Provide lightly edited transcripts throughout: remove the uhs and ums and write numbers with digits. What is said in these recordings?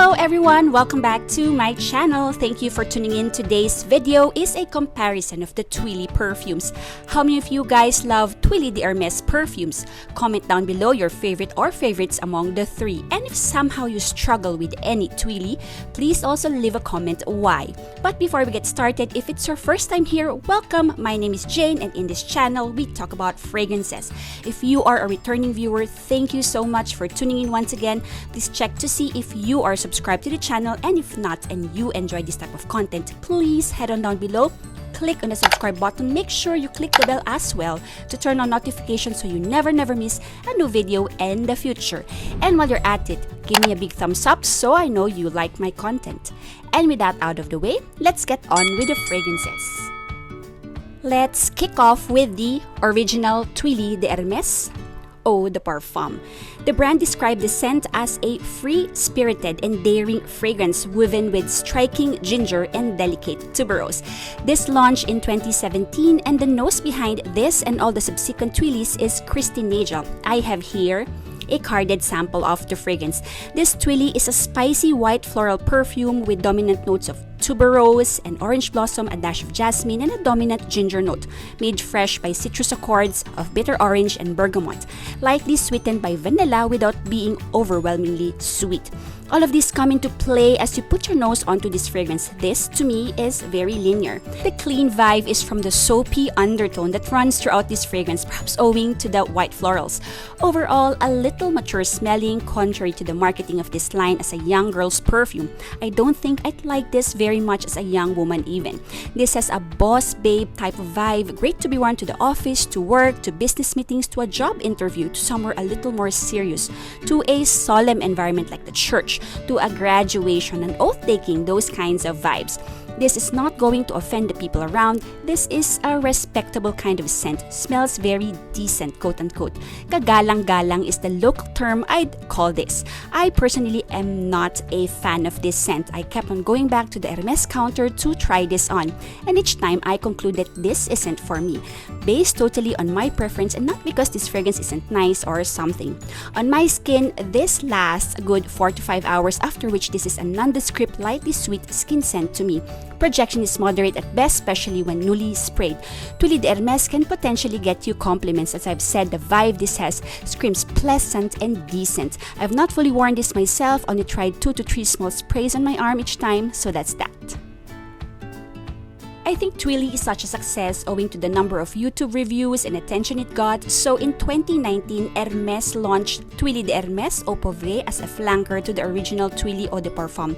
Hello everyone! Welcome back to my channel. Thank you for tuning in. Today's video is a comparison of the Twilly perfumes. How many of you guys love TwillyDHermes perfumes? Comment down below your favorite or favorites among the three. And if somehow you struggle with any Twilly, please also leave a comment why. But before we get started, if it's your first time here, welcome! My name is Jane and in this channel, we talk about fragrances. If you are a returning viewer, thank you so much for tuning in once again. Please check to see if you are subscribed to the channel, and if not and you enjoy this type of content, please head on down below, click on the subscribe button, make sure you click the bell as well to turn on notifications so you never miss a new video in the future. And while you're at it, give me a big thumbs up so I know you like my content. And with that out of the way, let's get on with the fragrances. Let's kick off with the original TwillyDHermes Eau de Parfum. The brand described the scent as a free-spirited and daring fragrance woven with striking ginger and delicate tuberose. This launched in 2017, and the nose behind this and all the subsequent Twillys is Christinasia. I have here a carded sample of the fragrance. This Twilly is a spicy white floral perfume with dominant notes of tuberose and orange blossom, a dash of jasmine, and a dominant ginger note, made fresh by citrus accords of bitter orange and bergamot, lightly sweetened by vanilla without being overwhelmingly sweet. All of these come into play as you put your nose onto this fragrance. This, to me, is very linear. The clean vibe is from the soapy undertone that runs throughout this fragrance, perhaps owing to the white florals. Overall, a little mature smelling, contrary to the marketing of this line as a young girl's perfume. I don't think I'd like this very much as a young woman even. This has a boss babe type of vibe, great to be worn to the office, to work, to business meetings, to a job interview, to somewhere a little more serious, to a solemn environment like the church, to a graduation and oath-taking, those kinds of vibes. This is not going to offend the people around. This is a respectable kind of scent. Smells very decent, quote-unquote. Kagalang-galang is the local term I'd call this. I personally am not a fan of this scent. I kept on going back to the Hermes counter to try this on, and each time I concluded this isn't for me, based totally on my preference and not because this fragrance isn't nice or something. On my skin, this lasts a good 4 to 5 hours, after which this is a nondescript, lightly sweet skin scent to me. Projection is moderate at best, especially when newly sprayed. TwillyDHermes can potentially get you compliments. As I've said, the vibe this has screams pleasant and decent. I've not fully worn this myself, only tried 2 to 3 small sprays on my arm each time, so that's that. I think Twilly is such a success owing to the number of YouTube reviews and attention it got. So in 2019, Hermes launched TwillyDHermes Eau POIVREE as a flanker to the original Twilly Eau de Parfum.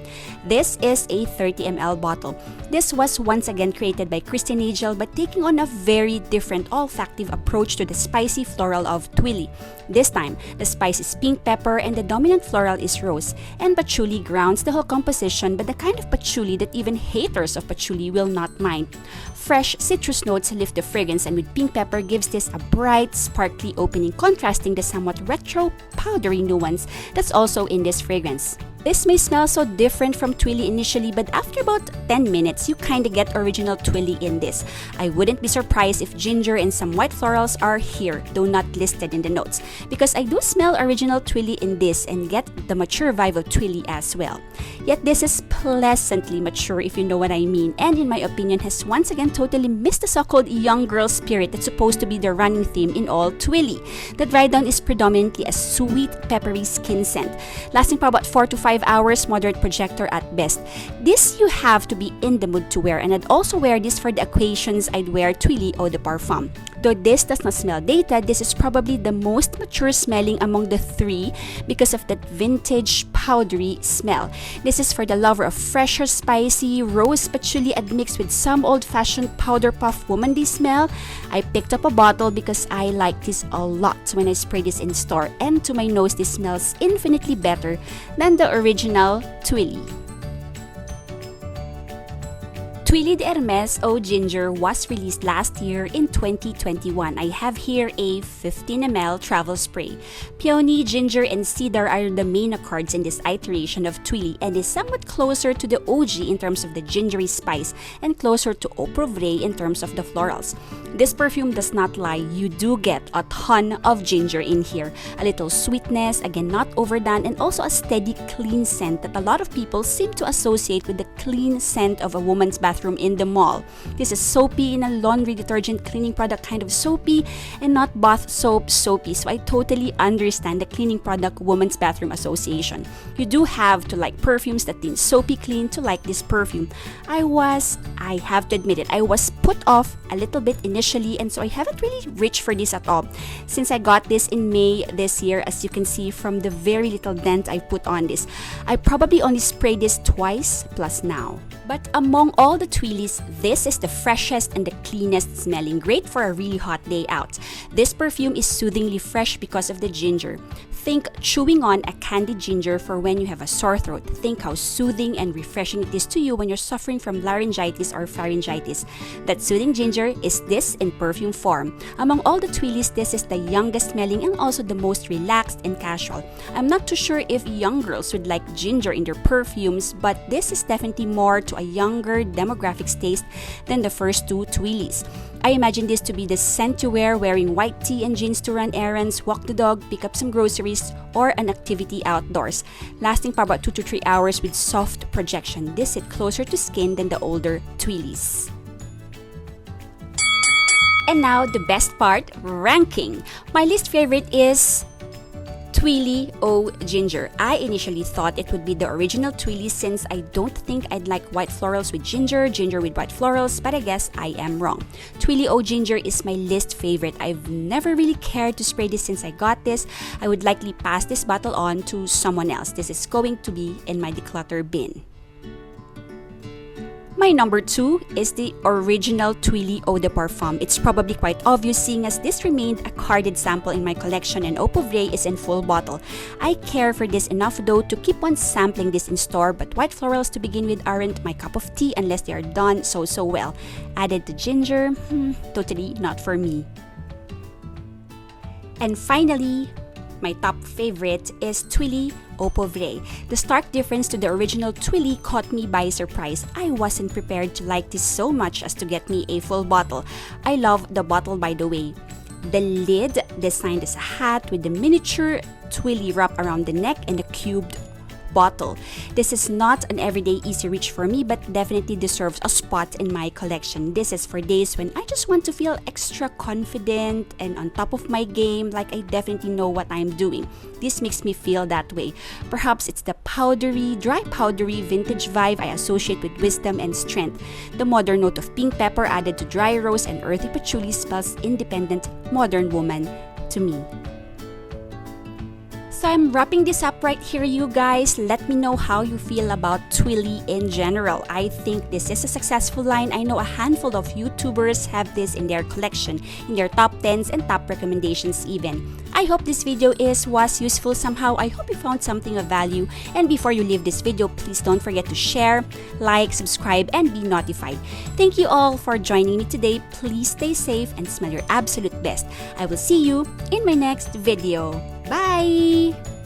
This is a 30 ml bottle. This was once again created by Christinasia, but taking on a very different olfactive approach to the spicy floral of Twilly. This time, the spice is pink pepper and the dominant floral is rose, and patchouli grounds the whole composition, but the kind of patchouli that even haters of patchouli will not mind. Fresh citrus notes lift the fragrance, and with pink pepper gives this a bright, sparkly opening, contrasting the somewhat retro, powdery nuance that's also in this fragrance. This may smell so different from Twilly initially, but after about 10 minutes, you kinda get original Twilly in this. I wouldn't be surprised if ginger and some white florals are here, though not listed in the notes, because I do smell original Twilly in this and get the mature vibe of Twilly as well. Yet this is pleasantly mature, if you know what I mean, and in my opinion has once again totally missed the so-called young girl spirit that's supposed to be the running theme in all Twilly. The dry down is predominantly a sweet, peppery skin scent, lasting for about 4 to 5 hours, moderate projector at best. This you have to be in the mood to wear, and I'd also wear this for the occasions I'd wear Twilly Eau de Parfum. Though this does not smell dated, this is probably the most mature smelling among the three because of that vintage powdery smell. This is for the lover of fresher, spicy, rose patchouli admixed with some old-fashioned powder puff womanly smell. I picked up a bottle because I like this a lot when I spray this in store, and to my nose this smells infinitely better than the original Twilly. TwillyDHermes Eau Ginger was released last year in 2021. I have here a 15 ml travel spray. Peony, ginger, and cedar are the main accords in this iteration of Twilly and is somewhat closer to the OG in terms of the gingery spice and closer to Eau POIVREE in terms of the florals. This perfume does not lie, you do get a ton of ginger in here. A little sweetness, again not overdone, and also a steady clean scent that a lot of people seem to associate with the clean scent of a woman's bathroom in the mall. This is soapy in a laundry detergent cleaning product kind of soapy and not bath soap soapy. So I totally understand the cleaning product woman's bathroom association. You do have to like perfumes that mean soapy clean to like this perfume. I have to admit it, I was put off a little bit initially, and so I haven't really reached for this at all. Since I got this in May this year, as you can see from the very little dent I put on this, I probably only sprayed this twice plus now. But among all the Twillys, this is the freshest and the cleanest smelling, great for a really hot day out. This perfume is soothingly fresh because of the ginger. Think chewing on a candied ginger for when you have a sore throat. Think how soothing and refreshing it is to you when you're suffering from laryngitis or pharyngitis. That soothing ginger is this in perfume form. Among all the Twillys, this is the youngest smelling and also the most relaxed and casual. I'm not too sure if young girls would like ginger in their perfumes, but this is definitely more to a younger demographics taste than the first two Twillys. I imagine this to be the scent you wear wearing white tee and jeans to run errands, walk the dog, pick up some groceries, or an activity outdoors. Lasting for about 2 to 3 hours with soft projection. This is closer to skin than the older Twillys. And now the best part, ranking. My least favorite is Twilly Eau Ginger. I initially thought it would be the original Twilly since I don't think I'd like white florals with ginger, ginger with white florals, but I guess I am wrong. Twilly Eau Ginger is my least favorite. I've never really cared to spray this since I got this. I would likely pass this bottle on to someone else. This is going to be in my declutter bin. My number 2 is the original Twilly Eau de Parfum. It's probably quite obvious seeing as this remained a carded sample in my collection and Eau POIVREE is in full bottle. I care for this enough though to keep on sampling this in store, but white florals to begin with aren't my cup of tea unless they are done so well. Added to ginger, totally not for me. And finally, my top favorite is Twilly Eau Poivrée. The stark difference to the original Twilly caught me by surprise. I wasn't prepared to like this so much as to get me a full bottle. I love the bottle, by the way. The lid designed as a hat with the miniature Twilly wrap around the neck and the cubed bottle. This is not an everyday easy reach for me, but definitely deserves a spot in my collection. This is for days when I just want to feel extra confident and on top of my game, like I definitely know what I'm doing. This makes me feel that way. Perhaps it's the powdery, dry powdery vintage vibe I associate with wisdom and strength. The modern note of pink pepper added to dry rose and earthy patchouli spells independent, modern woman to me. So I'm wrapping this up right here, you guys. Let me know how you feel about Twilly in general. I think this is a successful line. I know a handful of YouTubers have this in their collection, in their top 10s and top recommendations even. I hope this video was useful somehow. I hope you found something of value. And before you leave this video, please don't forget to share, like, subscribe, and be notified. Thank you all for joining me today. Please stay safe and smell your absolute best. I will see you in my next video. Bye!